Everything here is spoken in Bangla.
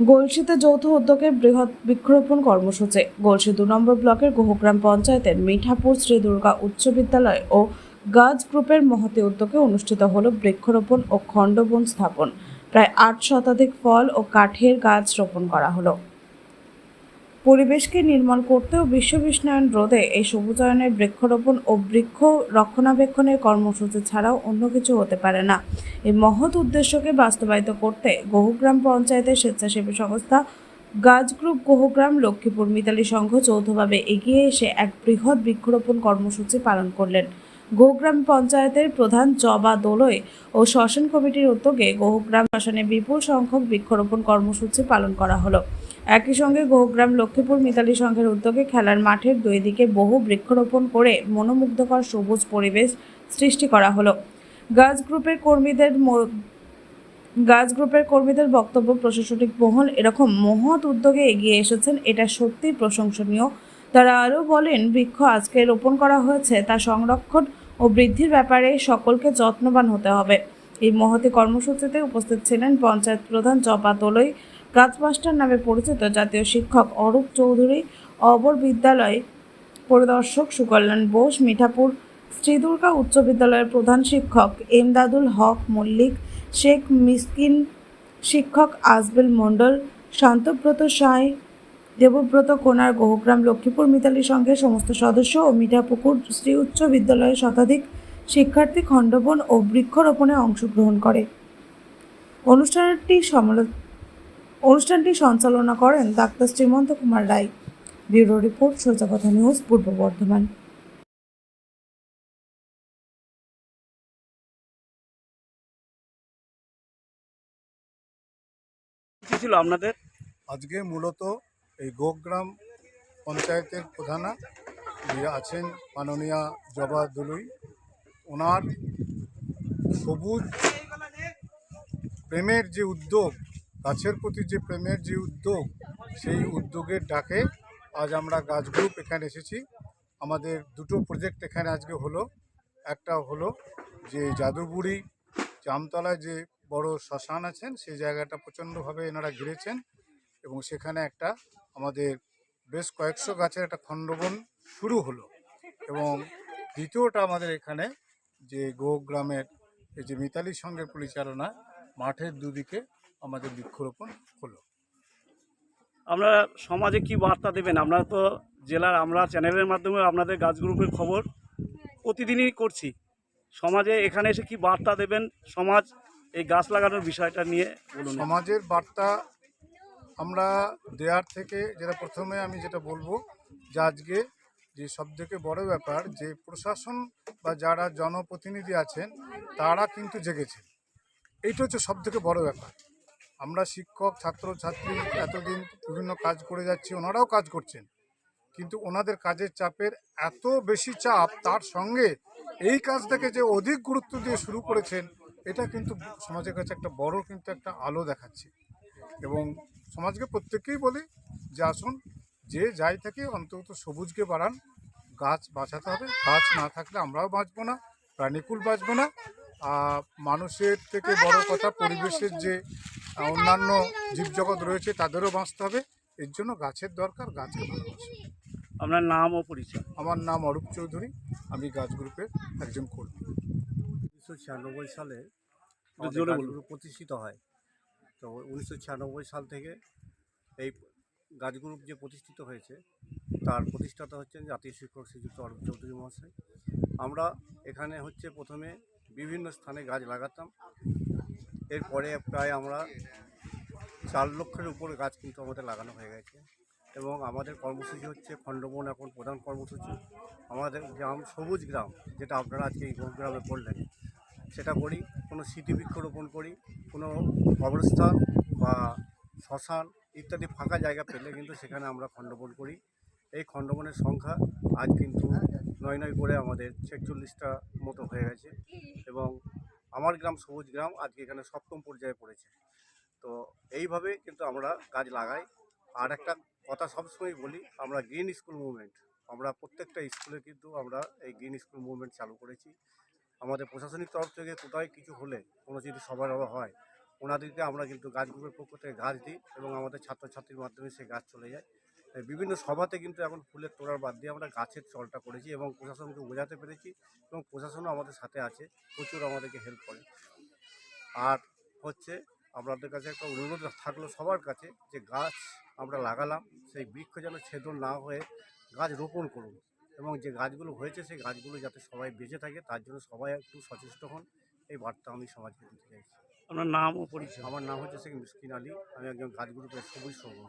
গলসিতে যৌথ উদ্যোগে বৃহৎ বৃক্ষরোপণ কর্মসূচি। গলসি ২ নম্বর ব্লকের গোহগ্রাম পঞ্চায়েতের মিঠাপুর শ্রী দুর্গা উচ্চ বিদ্যালয় ও গাছ গ্রুপের মহতী উদ্যোগে অনুষ্ঠিত হল বৃক্ষরোপণ ও খণ্ডবন স্থাপন। প্রায় ৮ শতাধিক ফল ও কাঠের গাছ রোপণ করা হলো। পরিবেশকে নির্মল করতে ও বিশ্ব উষ্ণায়ন রোধে এই সবুজায়নের বৃক্ষরোপণ ও বৃক্ষ রক্ষণাবেক্ষণের কর্মসূচি ছাড়াও অন্য কিছু হতে পারে না। এই মহৎ উদ্দেশ্যকে বাস্তবায়িত করতে গোহগ্রাম পঞ্চায়েতের স্বেচ্ছাসেবী সংস্থা গাছ গ্রুপ গোহগ্রাম লক্ষ্মীপুর মিতালি সংঘ যৌথভাবে এগিয়ে এসে এক বৃহৎ বৃক্ষরোপণ কর্মসূচি পালন করলেন। গোহগ্রাম পঞ্চায়েতের প্রধান জবা দোলই ও শ্মশান কমিটির উদ্যোগে গোহগ্রাম শ্মশানে বিপুল সংখ্যক বৃক্ষরোপণ কর্মসূচি পালন করা হলো। একই সঙ্গে গোহগ্রাম লক্ষ্মীপুর মিতালি সংঘের উদ্যোগে খেলার মাঠের দুই দিকে বহু বৃক্ষরোপণ করে মনোমুগ্ধকর সবুজ পরিবেশ সৃষ্টি করা হলো। গাছ গ্রুপের কর্মীদের বক্তব্য, প্রশাসনিক মহল এরকম মহৎ উদ্যোগে এগিয়ে এসেছেন, এটা সত্যিই প্রশংসনীয়। তারা আরও বলেন, বৃক্ষ আজকে রোপণ করা হয়েছে তা সংরক্ষণ ও বৃদ্ধির ব্যাপারে সকলকে যত্নবান হতে হবে। এই মহতী কর্মসূচিতে উপস্থিত ছিলেন পঞ্চায়েত প্রধান জবা দোলই, গাছমাস্টার নামে পরিচিত জাতীয় শিক্ষক অরূপ চৌধুরী, অবর বিদ্যালয় পরিদর্শক সুকল্যাণ বোস, মিঠাপুর শ্রী দুর্গা উচ্চ বিদ্যালয়ের প্রধান শিক্ষক এমদাদুল হক মল্লিক, শেখ মিসকিন, শিক্ষক আজবেল মণ্ডল, শান্তব্রত সাঁই, দেবব্রত কোনার, গোহগ্রাম লক্ষ্মীপুর মিতালি সংঘের সমস্ত সদস্য ও মিঠাপুকুর শ্রী উচ্চ বিদ্যালয়ের শতাধিক শিক্ষার্থী খণ্ডবন ও বৃক্ষরোপণে অংশগ্রহণ করে। অনুষ্ঠানটি সঞ্চালনা করেন ডাক্তার শ্রীমন্ত কুমার রায়। ব্যুরো রিপোর্ট, সোজা কথা নিউজ, পূর্ব বর্ধমান। কি ছিল আপনাদের? আজকে মূলত এই গোগ্রাম পঞ্চায়েতের প্রধানা যে আছেন মাননীয়া জবা দলুই, ওনার সবুজ প্রেমের যে উদ্যোগ, গাছের প্রতি যে প্রেমের যে উদ্যোগ, সেই উদ্যোগের ডাকে আজ আমরা গাছ গ্রুপ এখানে এসেছি। আমাদের দুটো প্রজেক্ট এখানে আজকে হলো। একটা হলো যে জাদুগুড়ি জামতলায় যে বড় শ্মশান আছেন, সেই জায়গাটা প্রচণ্ডভাবে এনারা ঘিরেছেন এবং সেখানে একটা আমাদের বেশ কয়েকশো গাছের একটা খণ্ডবন শুরু হলো। এবং দ্বিতীয়টা আমাদের এখানে যে গোগ্রামের এই যে মিতালি সংঘের পরিচালনা, মাঠের দুদিকে আমাদের বৃক্ষরোপণ হলো। আপনারা সমাজে কি বার্তা দেবেন? আপনারা তো জেলার, আমরা চ্যানেলের মাধ্যমে আপনাদের গাছ গ্রুপের খবর প্রতিদিনই করছি। সমাজে এখানে এসে কি বার্তা দেবেন? সমাজ এই গাছ লাগানোর বিষয়টা নিয়ে বলুন। সমাজের বার্তা আমরা দেওয়ার থেকে যেটা প্রথমে আমি যেটা বলবো, যে আজকে যে সবথেকে বড় ব্যাপার, যে প্রশাসন বা যারা জনপ্রতিনিধি আছেন তারা কিন্তু জেগেছে। এইটা হচ্ছে সবথেকে বড় ব্যাপার। আমরা শিক্ষক, ছাত্র ছাত্রী এতদিন বিভিন্ন কাজ করে যাচ্ছি, ওনারাও কাজ করছেন, কিন্তু ওনাদের কাজের চাপের এত বেশি চাপ, তার সঙ্গে এই কাজটাকে যে অধিক গুরুত্ব দিয়ে শুরু করেছেন, এটা কিন্তু সমাজের কাছে একটা বড় কিন্তু একটা আলো দেখাচ্ছে। এবং সমাজকে প্রত্যেককেই বলি যে আসুন, যে যাই থাকে অন্তত সবুজকে বাড়ান, গাছ বাঁচাতে হবে। গাছ না থাকলে আমরাও বাঁচবো না, প্রাণীকুল বাঁচবে না। মানুষের থেকে বড় কথা, পরিবেশের যে অন্যান্য জীবজগৎ রয়েছে তাদেরও বাঁচতে হবে। এর জন্য গাছের দরকার, গাছকে ভালোবাসে। আপনার নাম ও পরিচয়? আমার নাম অরূপ চৌধুরী, আমি গাছ গ্রুপের একজন কর্মী। 1996 সালে একটু আমাদের জোরে গাছ বলুন। গ্রুপ প্রতিষ্ঠিত হয়। তো 1996 সাল থেকে এই গাছ গ্রুপ যে প্রতিষ্ঠিত হয়েছে, তার প্রতিষ্ঠাতা হচ্ছেন জাতীয় শিক্ষক শ্রীযুক্ত অরূপ চৌধুরী মহাশয়। আমরা এখানে প্রথমে বিভিন্ন স্থানে গাছ লাগাতাম। এরপরে প্রায় আমরা 4 লক্ষের উপর গাছ কিন্তু আমাদের লাগানো হয়ে গেছে। এবং আমাদের কর্মসূচি হচ্ছে খণ্ডবন, এখন প্রধান কর্মসূচি। আমাদের গ্রাম সবুজ গ্রাম, যেটা আপনারা আজকে এই গ্রামে করলেন, সেটা করি। কোনো স্মৃতি বৃক্ষরোপণ করি, কোনো কবরস্থান বা শ্মশান ইত্যাদি ফাঁকা জায়গা পেলে কিন্তু সেখানে আমরা খণ্ডবন করি। এই খণ্ডবনের সংখ্যা আজ কিন্তু 9 করে আমাদের 46টা মতো হয়ে গেছে। এবং আমার গ্রাম সবুজ গ্রাম আজকে এখানে 7ম পর্যায়ে পড়েছে। তো এইভাবে কিন্তু আমরা গাছ লাগাই। আর একটা কথা সবসময় বলি, আমরা গ্রিন স্কুল মুভমেন্ট, আমরা প্রত্যেকটা স্কুলে কিন্তু আমরা এই গ্রিন স্কুল মুভমেন্ট চালু করেছি। আমাদের প্রশাসনিক তরফ থেকে কোথায় কিছু হলে, কোনো যদি সভা হয়, ওনাদেরকে আমরা কিন্তু গাছ গ্রুপের পক্ষ থেকে গাছ দিই এবং আমাদের ছাত্রছাত্রীর মাধ্যমে সেই গাছ চলে যায়। বিভিন্ন সভাতে কিন্তু এখন ফুলের তোড়ার বাদ দিয়ে আমরা গাছের চলটা করেছি এবং প্রশাসনকে বোঝাতে পেরেছি এবং প্রশাসনও আমাদের সাথে আছে, প্রচুর আমাদেরকে হেল্প করে। আর হচ্ছে আপনাদের কাছে একটা অনুরোধ থাকলো সবার কাছে যে গাছ আমরা লাগালাম, সেই বৃক্ষ যেন ছেদন না হয়ে গাছ রোপণ করুন এবং যে গাছগুলো হয়েছে সেই গাছগুলো যাতে সবাই বেঁচে থাকে তার জন্য সবাই একটু সচেষ্ট হন, এই বার্তা আমি সমাজকে দিতে চাইছি। আপনার নাম ও পরিচয়? আমার নাম হচ্ছে শেখ মিসকিন আলী, আমি একজন গাছ গ্রুপের সবুজ সঙ্গ।